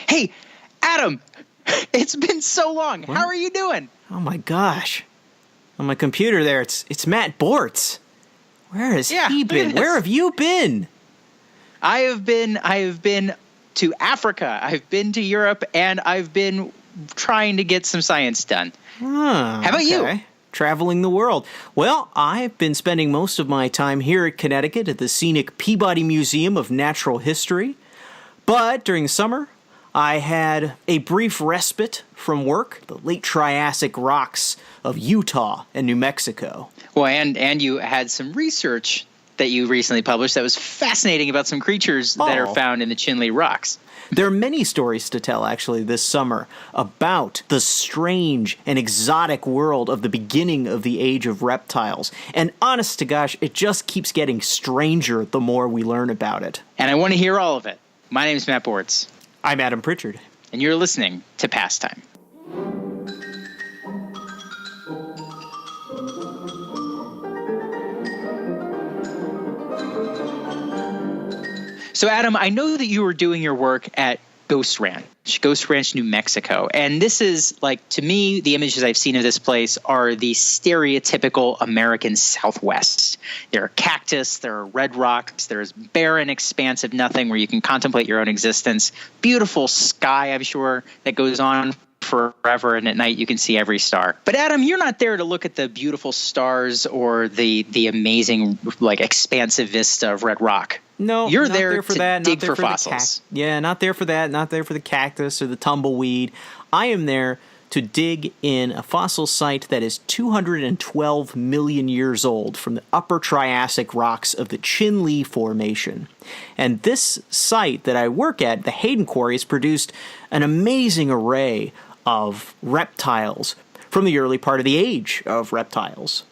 Hey, Adam, it's been so long. What? How are you doing? Oh my gosh. On my computer there, it's Matt Bortz. Where has he been? Where have you been? I have been to Africa. I've been to Europe, and I've been trying to get some science done. How about you? Traveling the world. Well, I've been spending most of my time here at Connecticut at the scenic Peabody Museum of Natural History. But during the summer, I had a brief respite from work, the late Triassic rocks of Utah and New Mexico. Well, and you had some research that you recently published that was fascinating about some creatures that are found in the Chinle rocks. There are many stories to tell, actually, this summer about the strange and exotic world of the beginning of the Age of Reptiles. And honest to gosh, it just keeps getting stranger the more we learn about it. And I want to hear all of it. My name is Matt Bortz. I'm Adam Pritchard. And you're listening to Pastime. So, Adam, I know that you were doing your work at Ghost Ranch, New Mexico. And this is, like, to me, the images I've seen of this place are the stereotypical American Southwest. There are cactus, there are red rocks, there's barren expanse of nothing where you can contemplate your own existence. Beautiful sky, I'm sure, that goes on forever, and at night you can see every star. But Adam, you're not there to look at the beautiful stars or the amazing, like, expansive vista of red rock. No, you're there for that. Dig for fossils. Not there for that. Not there for the cactus or the tumbleweed. I am there to dig in a fossil site that is 212 million years old from the upper Triassic rocks of the Chinle Formation. And this site that I work at, the Hayden Quarry, has produced an amazing array of reptiles from the early part of the Age of Reptiles.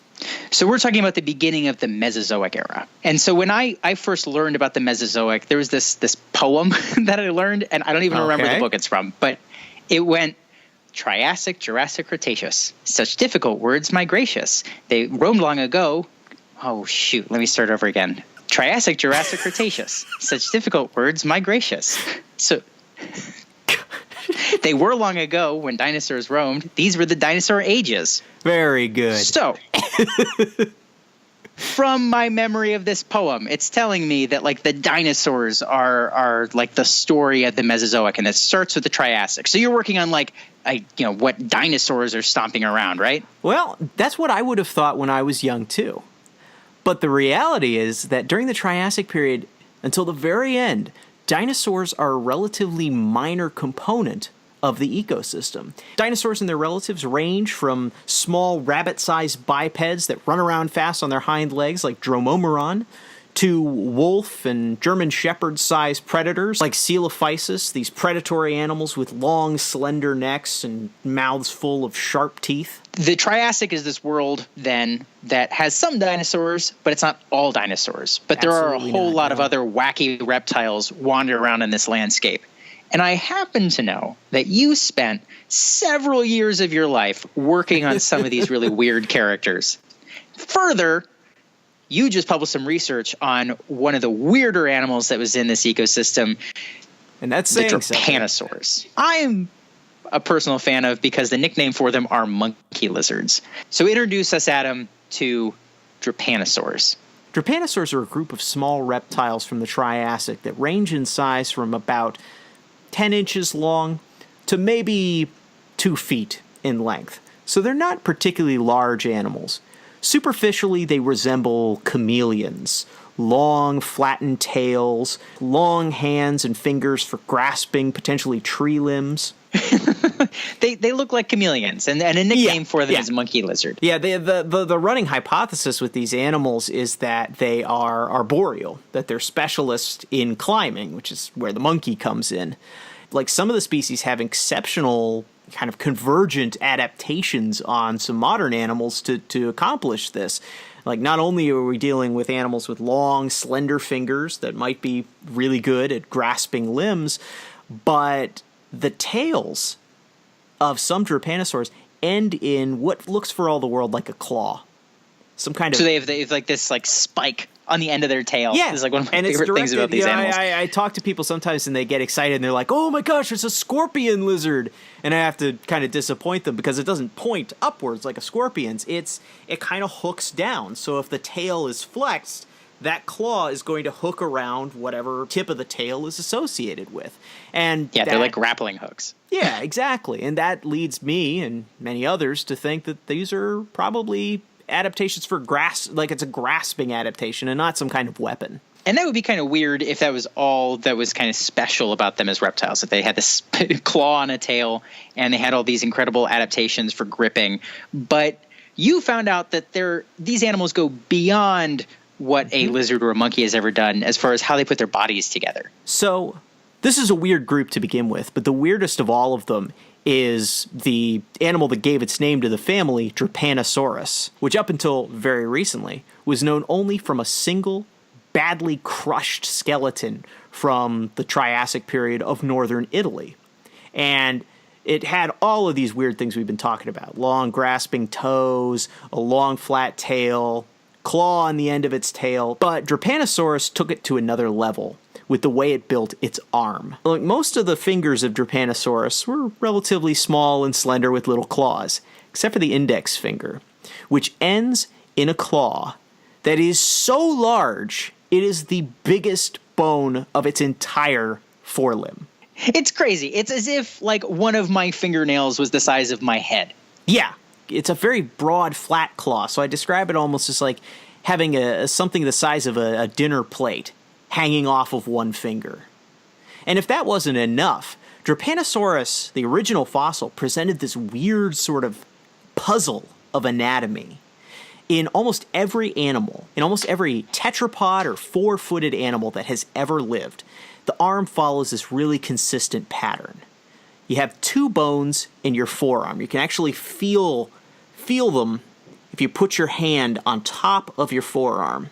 So we're talking about the beginning of the Mesozoic era. And so when I first learned about the Mesozoic, there was this poem that I learned, and I don't even remember the book it's from, but it went Triassic, Jurassic, Cretaceous. Such difficult words, my gracious. They roamed long ago. Oh, shoot. Let me start over again. Triassic, Jurassic, Cretaceous. Such difficult words, my gracious. So they were long ago when dinosaurs roamed. These were the dinosaur ages. Very good. So, from my memory of this poem, it's telling me that, like, the dinosaurs are like the story of the Mesozoic, and it starts with the Triassic. So you're working on, like, what dinosaurs are stomping around, right? Well, that's what I would have thought when I was young too. But the reality is that during the Triassic period, until the very end, dinosaurs are a relatively minor component of the ecosystem. Dinosaurs and their relatives range from small rabbit-sized bipeds that run around fast on their hind legs like Dromaeomeron to wolf and German shepherd-sized predators like Coelophysis, these predatory animals with long, slender necks and mouths full of sharp teeth. The Triassic is this world, then, that has some dinosaurs, but it's not all dinosaurs. But there are a whole lot of other wacky reptiles wandering around in this landscape. And I happen to know that you spent several years of your life working on some of these really weird characters. Further, you just published some research on one of the weirder animals that was in this ecosystem, and that's the Drepanosaurus. I am a personal fan of because the nickname for them are monkey lizards. So introduce us, Adam, to Drepanosaurs. Drepanosaurs are a group of small reptiles from the Triassic that range in size from about 10 inches long to maybe 2 feet in length. So they're not particularly large animals. Superficially, they resemble chameleons. Long, flattened tails, long hands and fingers for grasping potentially tree limbs. They look like chameleons, and a nickname for them is monkey lizard. Yeah, the running hypothesis with these animals is that they are arboreal, that they're specialists in climbing, which is where the monkey comes in. Like, some of the species have exceptional kind of convergent adaptations on some modern animals to accomplish this. Like, not only are we dealing with animals with long, slender fingers that might be really good at grasping limbs, but the tails of some Drepanosaurs end in what looks for all the world like a claw. Some kind of... So they have like this, like, spike on the end of their tail. Yeah. It's like one of my and favorite things about these animals. I talk to people sometimes and they get excited and they're like, oh my gosh, it's a scorpion lizard. And I have to kind of disappoint them because it doesn't point upwards like a scorpion's. It kind of hooks down. So if the tail is flexed, that claw is going to hook around whatever tip of the tail is associated with. And they're like grappling hooks. Yeah, exactly. And that leads me and many others to think that these are probably adaptations for like it's a grasping adaptation and not some kind of weapon. And that would be kind of weird if that was all that was kind of special about them as reptiles, if they had this claw on a tail and they had all these incredible adaptations for gripping. But you found out that these animals go beyond what a lizard or a monkey has ever done as far as how they put their bodies together. So this is a weird group to begin with, but the weirdest of all of them is the animal that gave its name to the family, Drepanosaurus, which up until very recently was known only from a single badly crushed skeleton from the Triassic period of northern Italy. And it had all of these weird things we've been talking about. Long grasping toes, a long flat tail, claw on the end of its tail. But Drepanosaurus took it to another level with the way it built its arm. Like most of the fingers of Drepanosaurus were relatively small and slender with little claws, except for the index finger, which ends in a claw that is so large it is the biggest bone of its entire forelimb. It's crazy. It's as if like one of my fingernails was the size of my head. Yeah, it's a very broad, flat claw, so I describe it almost as like having something the size of a dinner plate hanging off of one finger. And if that wasn't enough, Drepanosaurus, the original fossil, presented this weird sort of puzzle of anatomy. In almost every animal, in almost every tetrapod or four-footed animal that has ever lived, the arm follows this really consistent pattern. You have two bones in your forearm. You can actually feel them if you put your hand on top of your forearm.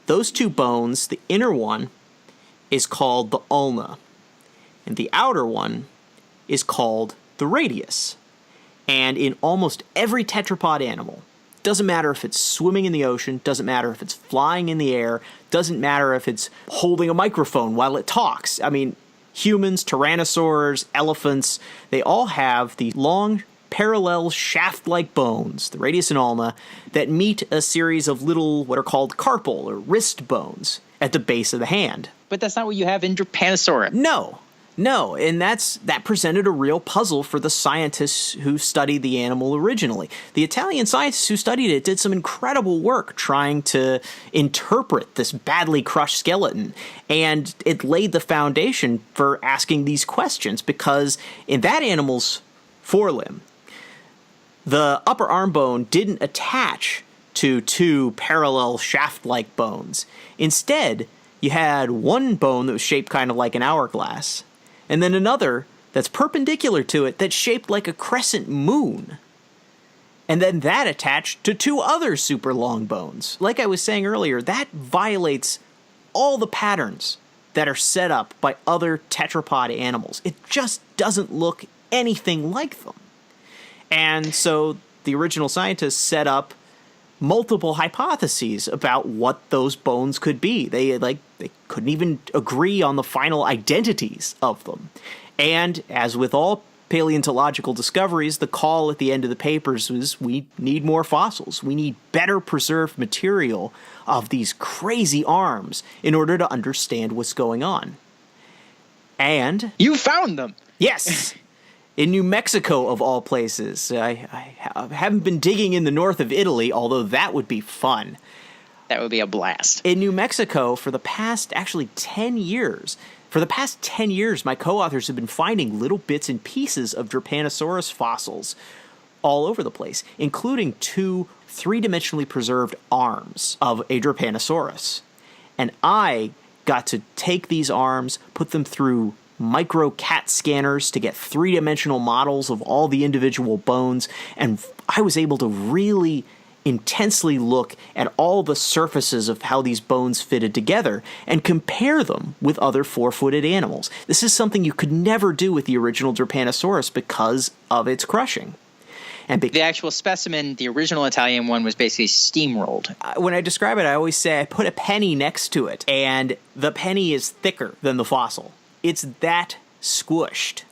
Those two bones, the inner one is called the ulna, and the outer one is called the radius. And in almost every tetrapod animal, doesn't matter if it's swimming in the ocean, doesn't matter if it's flying in the air, doesn't matter if it's holding a microphone while it talks. I mean, humans, tyrannosaurs, elephants, they all have the long, parallel shaft-like bones, the radius and ulna, that meet a series of little, what are called carpal or wrist bones at the base of the hand. But that's not what you have in Drepanosaurus. No, and that presented a real puzzle for the scientists who studied the animal originally. The Italian scientists who studied it did some incredible work trying to interpret this badly crushed skeleton, and it laid the foundation for asking these questions, because in that animal's forelimb, the upper arm bone didn't attach to two parallel shaft-like bones. Instead, you had one bone that was shaped kind of like an hourglass, and then another that's perpendicular to it that's shaped like a crescent moon. And then that attached to two other super long bones. Like I was saying earlier, that violates all the patterns that are set up by other tetrapod animals. It just doesn't look anything like them. And so the original scientists set up multiple hypotheses about what those bones could be. They couldn't even agree on the final identities of them. And as with all paleontological discoveries, the call at the end of the papers was, we need more fossils. We need better preserved material of these crazy arms in order to understand what's going on. And you found them. Yes. In New Mexico, of all places. I haven't been digging in the north of Italy, although that would be fun. That would be a blast. In New Mexico, for the past 10 years, my co-authors have been finding little bits and pieces of Drepanosaurus fossils all over the place, including two three-dimensionally preserved arms of a Drepanosaurus. And I got to take these arms, put them through micro CAT scanners to get three-dimensional models of all the individual bones, and I was able to really intensely look at all the surfaces of how these bones fitted together and compare them with other four-footed animals. This is something you could never do with the original Drepanosaurus because of its crushing. And the actual specimen, the original Italian one, was basically steamrolled. When I describe it, I always say I put a penny next to it, and the penny is thicker than the fossil. It's that squished.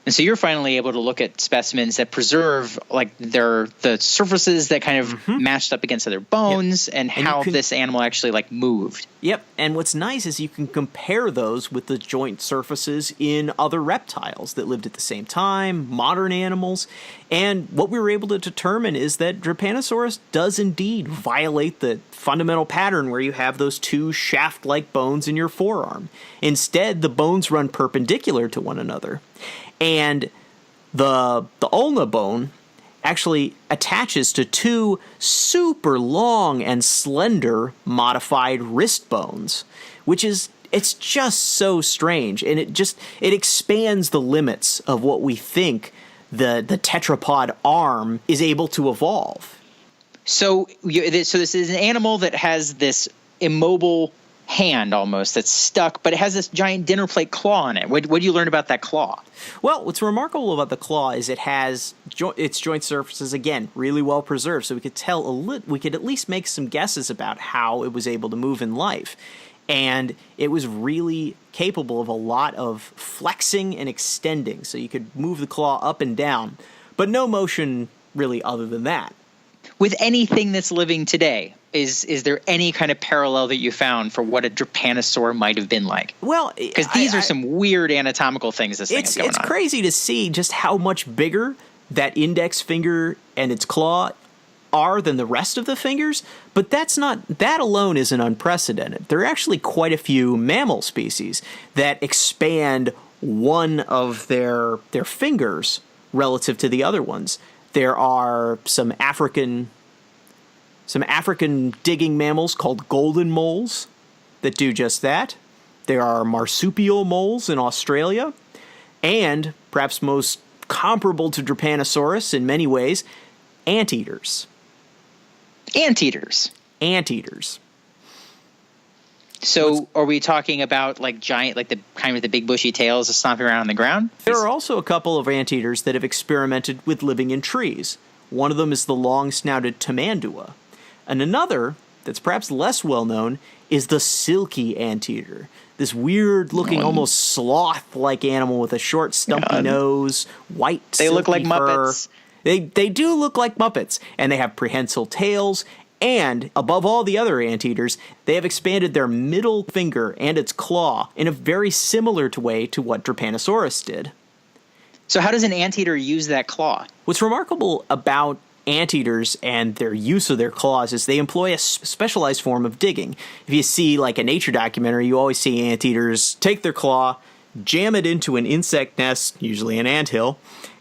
And so you're finally able to look at specimens that preserve like the surfaces that kind of matched up against other bones, and how this animal actually like moved. Yep. And what's nice is you can compare those with the joint surfaces in other reptiles that lived at the same time, modern animals. And what we were able to determine is that Drepanosaurus does indeed violate the fundamental pattern where you have those two shaft-like bones in your forearm. Instead, the bones run perpendicular to one another. And the ulna bone actually attaches to two super long and slender modified wrist bones, which is, it's just so strange. And it expands the limits of what we think the tetrapod arm is able to evolve. So this is an animal that has this immobile hand almost that's stuck, but it has this giant dinner plate claw on it. What do you learn about that claw? Well, what's remarkable about the claw is it has its joint surfaces, again, really well preserved, so we could at least make some guesses about how it was able to move in life. And it was really capable of a lot of flexing and extending, so you could move the claw up and down, but no motion really other than that. With anything that's living today, is there any kind of parallel that you found for what a Drepanosaur might have been like? Well, because these are some weird anatomical things this thing is going on. It's crazy to see just how much bigger that index finger and its claw are than the rest of the fingers, but that alone isn't unprecedented. There are actually quite a few mammal species that expand one of their fingers relative to the other ones. There are some African digging mammals called golden moles that do just that. There are marsupial moles in Australia, and perhaps most comparable to Drepanosaurus in many ways, anteaters. Anteaters. So are we talking about like giant, like the kind with the big bushy tails that stomping around on the ground? There are also a couple of anteaters that have experimented with living in trees. One of them is the long-snouted tamandua. And another, that's perhaps less well-known, is the silky anteater. This weird-looking, almost sloth-like animal with a short, stumpy nose, white, silky They look like fur. Muppets. They do look like Muppets, and they have prehensile tails. And, above all the other anteaters, they have expanded their middle finger and its claw in a very similar way to what Drepanosaurus did. So how does an anteater use that claw? What's remarkable about anteaters and their use of their claws is they employ a specialized form of digging. If you see like a nature documentary, you always see anteaters take their claw, jam it into an insect nest, usually an anthill,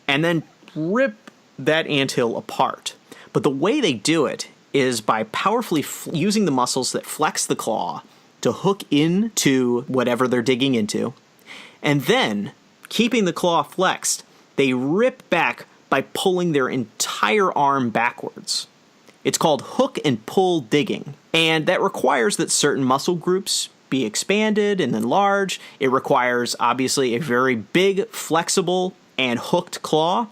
and then rip that anthill apart. But the way they do it is by powerfully using the muscles that flex the claw to hook into whatever they're digging into, and then, keeping the claw flexed, they rip back by pulling their entire arm backwards. It's called hook and pull digging, and that requires that certain muscle groups be expanded and enlarged. It requires, obviously, a very big, flexible, and hooked claw,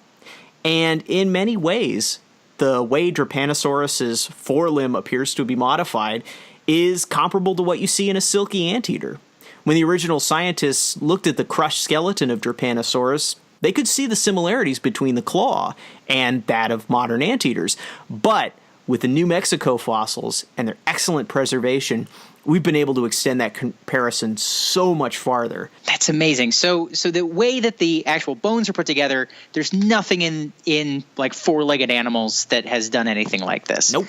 and in many ways, the way Drepanosaurus's forelimb appears to be modified is comparable to what you see in a silky anteater. When the original scientists looked at the crushed skeleton of Drepanosaurus, they could see the similarities between the claw and that of modern anteaters. But with the New Mexico fossils and their excellent preservation, we've been able to extend that comparison so much farther. That's amazing. So the way that the actual bones are put together, there's nothing in like four-legged animals that has done anything like this. Nope.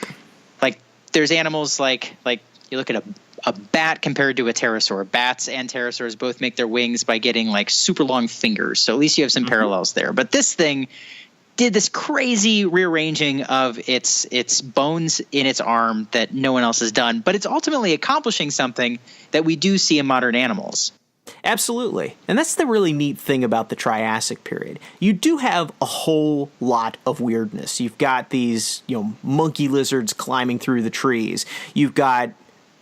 Like there's animals like you look at a bat compared to a pterosaur. Bats and pterosaurs both make their wings by getting like super long fingers. So at least you have some parallels there. But this thing did this crazy rearranging of its bones in its arm that no one else has done. But it's ultimately accomplishing something that we do see in modern animals. Absolutely. And that's the really neat thing about the Triassic period. You do have a whole lot of weirdness. You've got these, monkey lizards climbing through the trees. You've got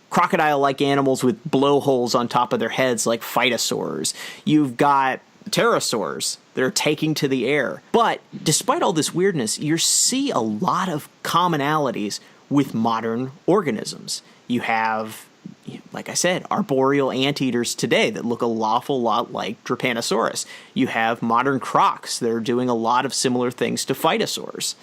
crocodile-like animals with blowholes on top of their heads like phytosaurs. You've got pterosaurs that are taking to the air. But despite all this weirdness, you see a lot of commonalities with modern organisms. You have, like I said, arboreal anteaters today that look an awful lot like Drepanosaurus. You have modern crocs that are doing a lot of similar things to phytosaurs.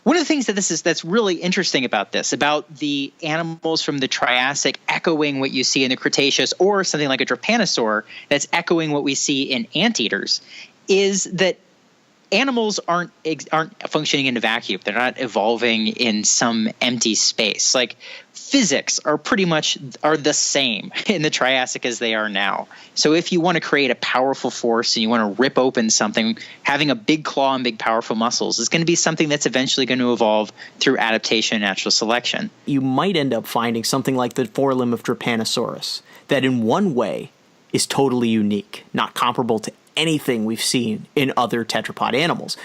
One of the things that's really interesting about the animals from the Triassic echoing what you see in the Cretaceous, or something like a Drepanosaur that's echoing what we see in anteaters, is that animals aren't functioning in a vacuum. They're not evolving in some empty space. Like, physics are the same in the Triassic as they are now. So if you want to create a powerful force and you want to rip open something, having a big claw and big powerful muscles is going to be something that's eventually going to evolve through adaptation and natural selection. You might end up finding something like the forelimb of Drepanosaurus that in one way is totally unique, not comparable to anything we've seen in other tetrapod animals.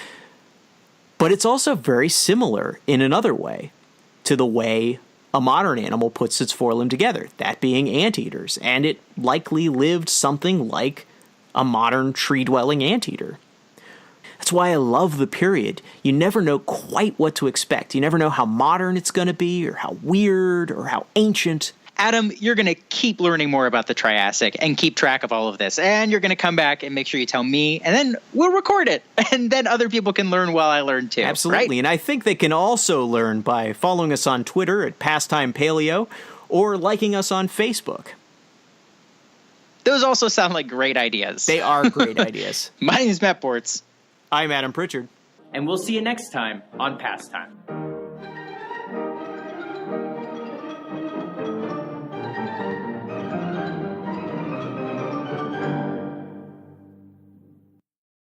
But it's also very similar in another way to the way a modern animal puts its forelimb together, that being anteaters, and it likely lived something like a modern tree-dwelling anteater. That's why I love the period. You never know quite what to expect. You never know how modern it's going to be, or how weird, or how ancient. Adam, you're going to keep learning more about the Triassic and keep track of all of this. And you're going to come back and make sure you tell me, and then we'll record it. And then other people can learn while I learn too. Absolutely. Right? And I think they can also learn by following us on Twitter at Pastime Paleo or liking us on Facebook. Those also sound like great ideas. They are great ideas. My name is Matt Bortz. I'm Adam Pritchard. And we'll see you next time on Pastime.